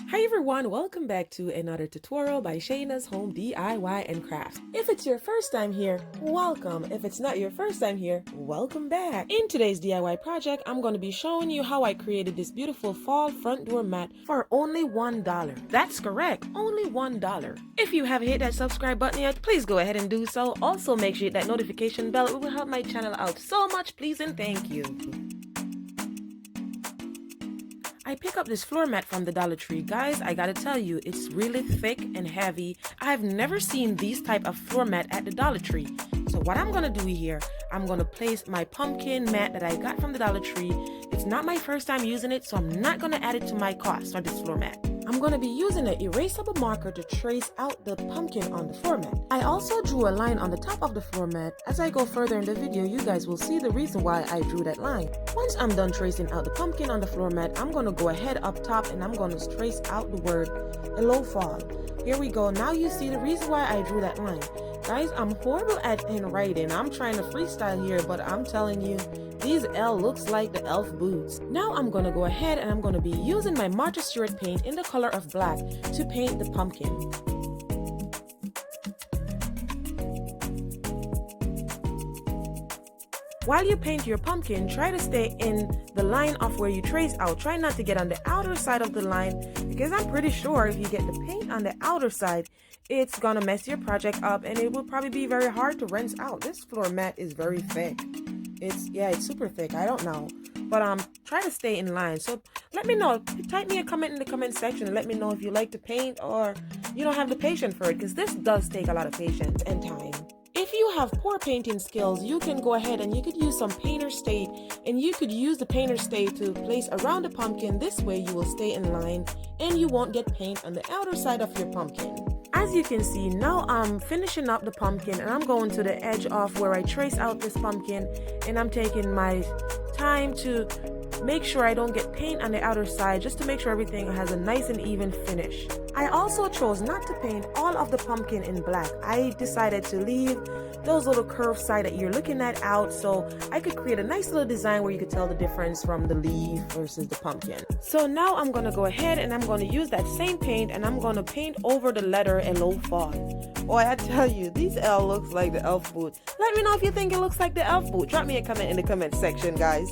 Hi everyone, welcome back to another tutorial by Shana's Home DIY and Crafts. If it's your first time here, welcome. If it's not your first time here, welcome back. In today's DIY project, I'm going to be showing you how I created this beautiful fall front door mat for only $1. That's correct, only $1. If you haven't hit that subscribe button yet, please go ahead and do so. Also make sure you hit that notification bell. It will help my channel out so much, please and thank you. I pick up this floor mat from the Dollar Tree. Guys, I gotta tell you, it's really thick and heavy. I've never seen these type of floor mat at the Dollar Tree. So what I'm gonna do here, I'm gonna place my pumpkin mat that I got from the Dollar Tree. It's not my first time using it, so I'm not gonna add it to my cost for this floor mat. I'm going to be using an erasable marker to trace out the pumpkin on the floor mat. I also drew a line on the top of the floor mat. As I go further in the video, you guys will see the reason why I drew that line. Once I'm done tracing out the pumpkin on the floor mat, I'm going to go ahead up top and I'm going to trace out the word Hello Fall. Here we go. Now you see the reason why I drew that line. Guys, I'm horrible at handwriting. I'm trying to freestyle here, but I'm telling you, these L looks like the elf boots. Now I'm going to go ahead and I'm going to be using my Stewart paint in the color of black to paint the pumpkin. While you paint your pumpkin, try to stay in the line of where you trace out. Try not to get on the outer side of the line, because I'm pretty sure if you get the paint on the outer side, it's gonna mess your project up and it will probably be very hard to rinse out. This floor mat is very thick. It's super thick. I don't know, but try to stay in line. So let me know. Type me a comment in the comment section and let me know if you like to paint or you don't have the patience for it, because this does take a lot of patience and time. If you have poor painting skills, you can go ahead and you could use some painter's tape, and you could use the painter's tape to place around the pumpkin. This way you will stay in line and you won't get paint on the outer side of your pumpkin. As you can see, now I'm finishing up the pumpkin and I'm going to the edge of where I trace out this pumpkin, and I'm taking my time to make sure I don't get paint on the outer side, just to make sure everything has a nice and even finish. I also chose not to paint all of the pumpkin in black. I decided to leave those little curved side that you're looking at out, so I could create a nice little design where you could tell the difference from the leaf versus the pumpkin. So now I'm going to go ahead and I'm going to use that same paint and I'm going to paint over the letter Hello Fall. Boy, I tell you, these L looks like the elf boot. Let me know if you think it looks like the elf boot. Drop me a comment in the comment section, guys.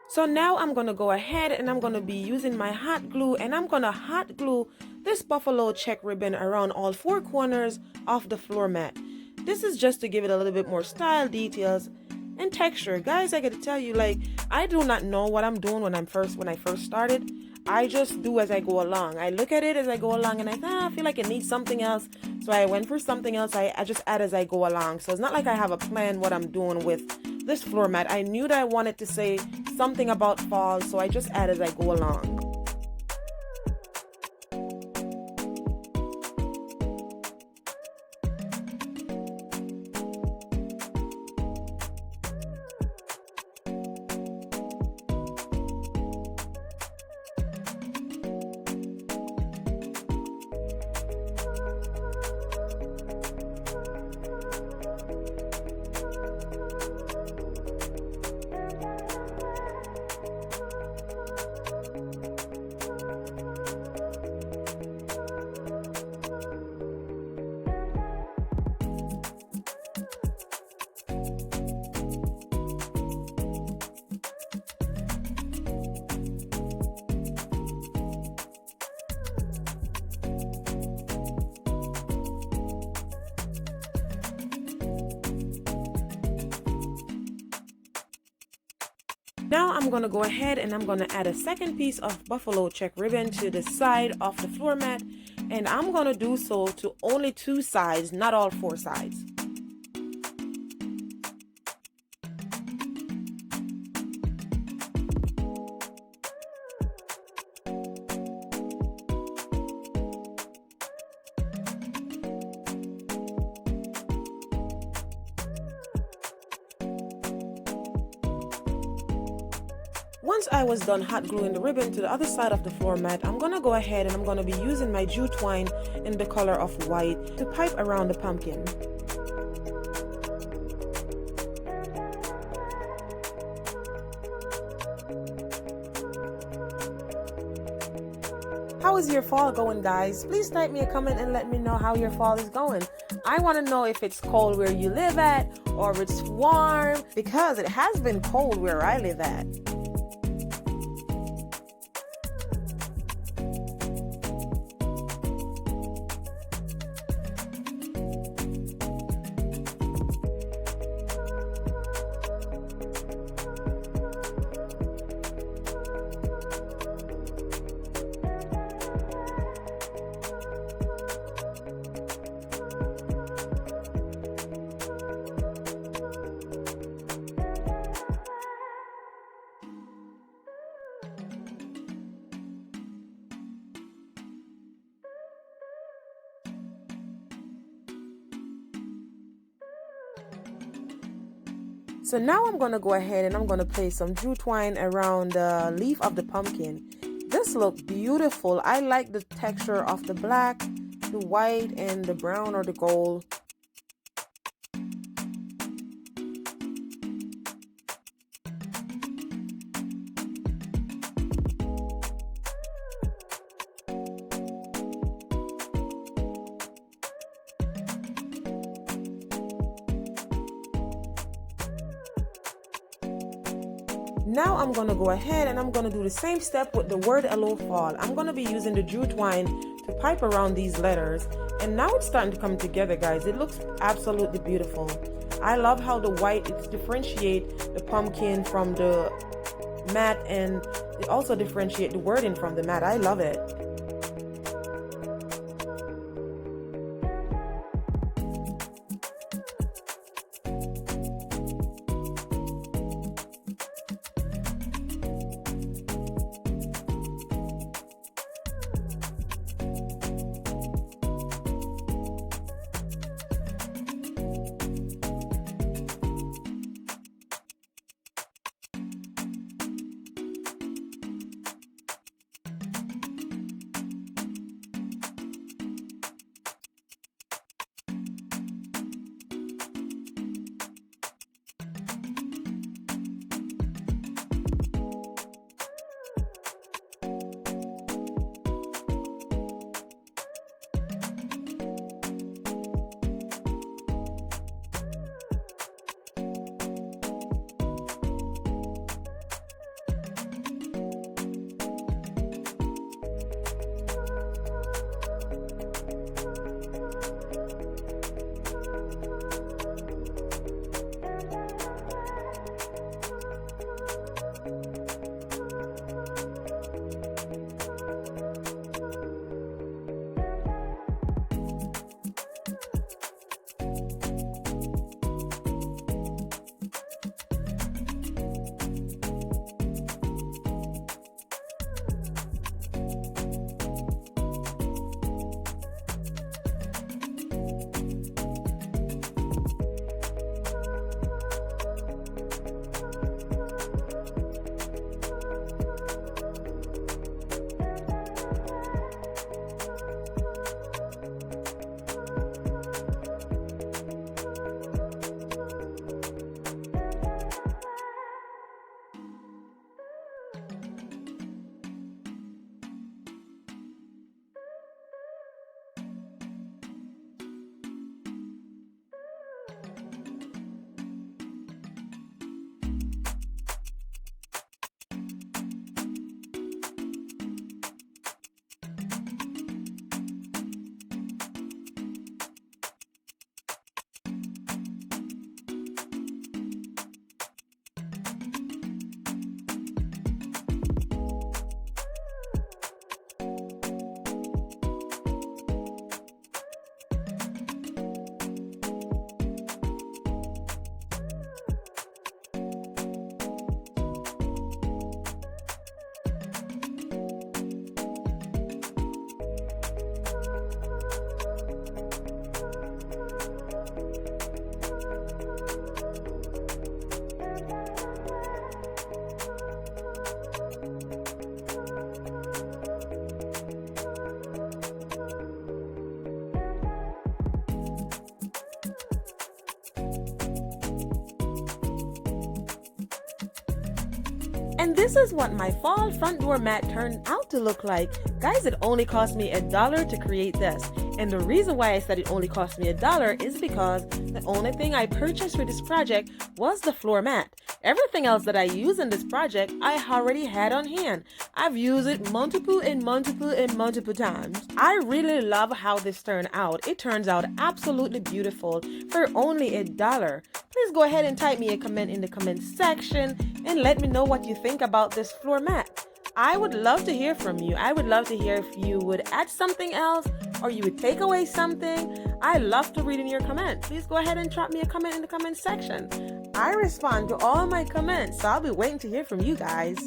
So now I'm going to go ahead and I'm going to be using my hot glue, and I'm going to hot glue this buffalo check ribbon around all four corners of the floor mat. This is just to give it a little bit more style, details, and texture. Guys, I got to tell you, like, I do not know what I'm doing when I first started. I just do as I go along. I look at it as I go along and I feel like it needs something else. So I went for something else. I just add as I go along. So it's not like I have a plan what I'm doing with this floor mat. I knew that I wanted to say something about fall, so I just add as I go along. Now I'm going to go ahead and I'm going to add a second piece of buffalo check ribbon to the side of the floor mat, and I'm going to do so to only 2 sides, not all 4 sides. Once I was done hot gluing the ribbon to the other side of the floor mat, I'm gonna go ahead and I'm gonna be using my jute twine in the color of white to pipe around the pumpkin. How is your fall going, guys? Please type me a comment and let me know how your fall is going. I want to know if it's cold where you live at or if it's warm, because it has been cold where I live at. So now I'm going to go ahead and I'm going to place some jute twine around the leaf of the pumpkin. This looks beautiful. I like the texture of the black, the white, and the brown or the gold. Now I'm going to go ahead and I'm going to do the same step with the word hello fall. I'm going to be using the jute twine to pipe around these letters. And now it's starting to come together, guys. It looks absolutely beautiful. I love how the white, it differentiates the pumpkin from the mat, and it also differentiates the wording from the mat. I love it. And this is what my fall front door mat turned out to look like. Guys, it only cost me $1 to create this. And the reason why I said it only cost me $1 is because the only thing I purchased for this project was the floor mat. Everything else that I use in this project, I already had on hand. I've used it multiple times. I really love how this turned out. It turns out absolutely beautiful for only $1. Please go ahead and type me a comment in the comment section and let me know what you think about this floor mat. I would love to hear from you. I would love to hear if you would add something else or you would take away something. I love to read in your comments. Please go ahead and drop me a comment in the comment section. I respond to all my comments, so I'll be waiting to hear from you guys.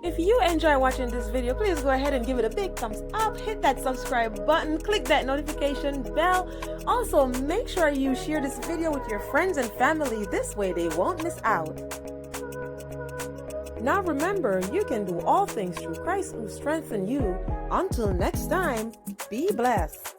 If you enjoy watching this video, please go ahead and give it a big thumbs up, hit that subscribe button, click that notification bell. Also, make sure you share this video with your friends and family. This way they won't miss out. Now remember, you can do all things through Christ who strengthens you. Until next time, be blessed.